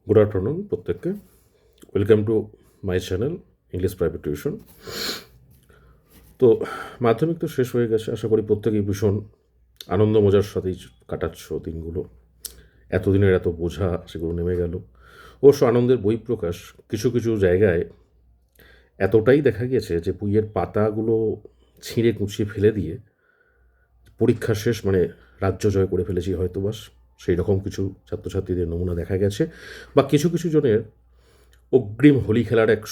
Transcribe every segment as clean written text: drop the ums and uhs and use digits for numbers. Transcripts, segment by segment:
Good afternoon প্রত্যেককে। Welcome to my channel English private tuition. তো মাধ্যমিক তো শেষ হয়ে গেছে, আশা করি প্রত্যেকেই ভীষণ আনন্দ মজার সাথেই কাটাচ্ছ দিনগুলো। এতদিনের এত বোঝা সেগুলো নেমে গেল। অবশ্য আনন্দের বহিঃপ্রকাশ কিছু কিছু জায়গায় এতটাই দেখা গেছে যে বইয়ের পাতাগুলো ছিঁড়ে কুচিয়ে ফেলে দিয়ে পরীক্ষা শেষ মানে রাজ্য জয় করে ফেলেছি হয়তো বাস সেই রকম কিছু ছাত্রছাত্রীদের নমুনা দেখা গেছে, বা কিছু কিছু জনের অগ্রিম হোলি খেলার এক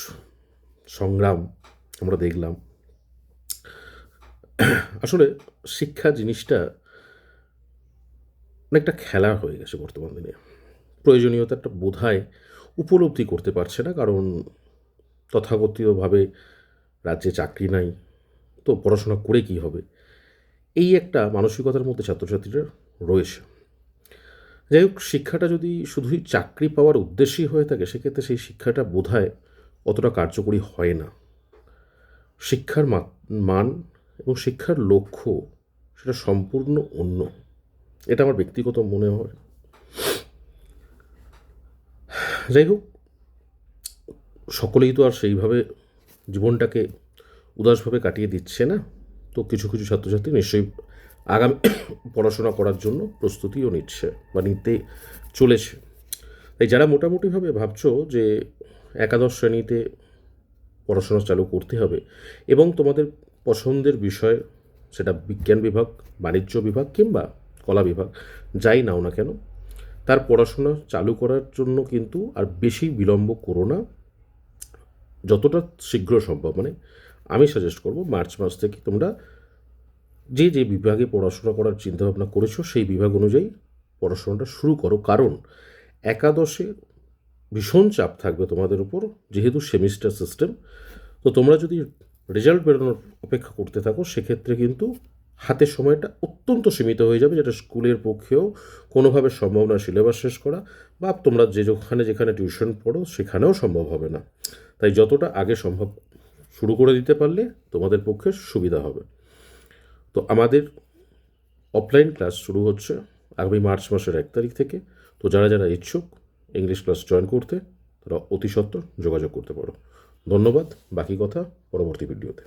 সংগ্রাম আমরা দেখলাম। আসলে শিক্ষা জিনিসটা অনেকটা খেলা হয়ে গেছে বর্তমান দিনে। প্রয়োজনীয়তাটা বোধহয় উপলব্ধি করতে পারছে না, কারণ তথাকথিতভাবে রাজ্যে চাকরি নাই, তো পড়াশোনা করে কি হবে, এই একটা মানসিকতার মধ্যে ছাত্রছাত্রীরা রয়েছে। যাই হোক, শিক্ষাটা যদি শুধুই চাকরি পাওয়ার উদ্দেশ্যেই হয়ে থাকে সেক্ষেত্রে সেই শিক্ষাটা বোধহয় অতটা কার্যকরী হয় না। শিক্ষার মান এবং শিক্ষার লক্ষ্য সেটা সম্পূর্ণ অন্য, এটা আমার ব্যক্তিগত মনে হয়। যাই হোক, সকলেই তো আর সেইভাবে জীবনটাকে উদাসভাবে কাটিয়ে দিচ্ছে না। তো কিছু কিছু ছাত্রছাত্রী নিশ্চয়ই আগামী পড়াশোনা করার জন্য প্রস্তুতিও নিচ্ছে বা নিতে চলেছে। তাই যারা মোটামুটিভাবে ভাবছো যে একাদশ শ্রেণীতে পড়াশোনা চালু করতে হবে এবং তোমাদের পছন্দের বিষয়, সেটা বিজ্ঞান বিভাগ, বাণিজ্য বিভাগ কিংবা কলা বিভাগ, যাই নাও না কেন, তার পড়াশোনা চালু করার জন্য কিন্তু আর বেশি বিলম্ব করো না। যতটা শীঘ্র সম্ভব, মানে আমি সাজেস্ট করব মার্চ মাস থেকে তোমরা যে যে বিভাগে পড়াশোনা করার চিন্তাভাবনা করেছো সেই বিভাগ অনুযায়ী পড়াশোনাটা শুরু করো। কারণ একাদশে ভীষণ চাপ থাকবে তোমাদের উপর, যেহেতু সেমিস্টার সিস্টেম। তো তোমরা যদি রেজাল্ট বেরোনোর অপেক্ষা করতে থাকো সেক্ষেত্রে কিন্তু হাতের সময়টা অত্যন্ত সীমিত হয়ে যাবে, যেটা স্কুলের পক্ষেও কোনোভাবে সম্ভব না সিলেবাস শেষ করা, বা তোমরা যেখানে টিউশন পড়ো সেখানেও সম্ভব হবে না। তাই যতটা আগে সম্ভব শুরু করে দিতে পারলে তোমাদের পক্ষে সুবিধা হবে। তো আমাদের অফলাইন ক্লাস শুরু হচ্ছে আগামী মার্চ মাসের 1 তারিখ থেকে। তো যারা যারা ইচ্ছুক ইংলিশ ক্লাস জয়েন করতে তারা অতি সত্বর যোগাযোগ করতে পারো। ধন্যবাদ। বাকি কথা পরবর্তী ভিডিওতে।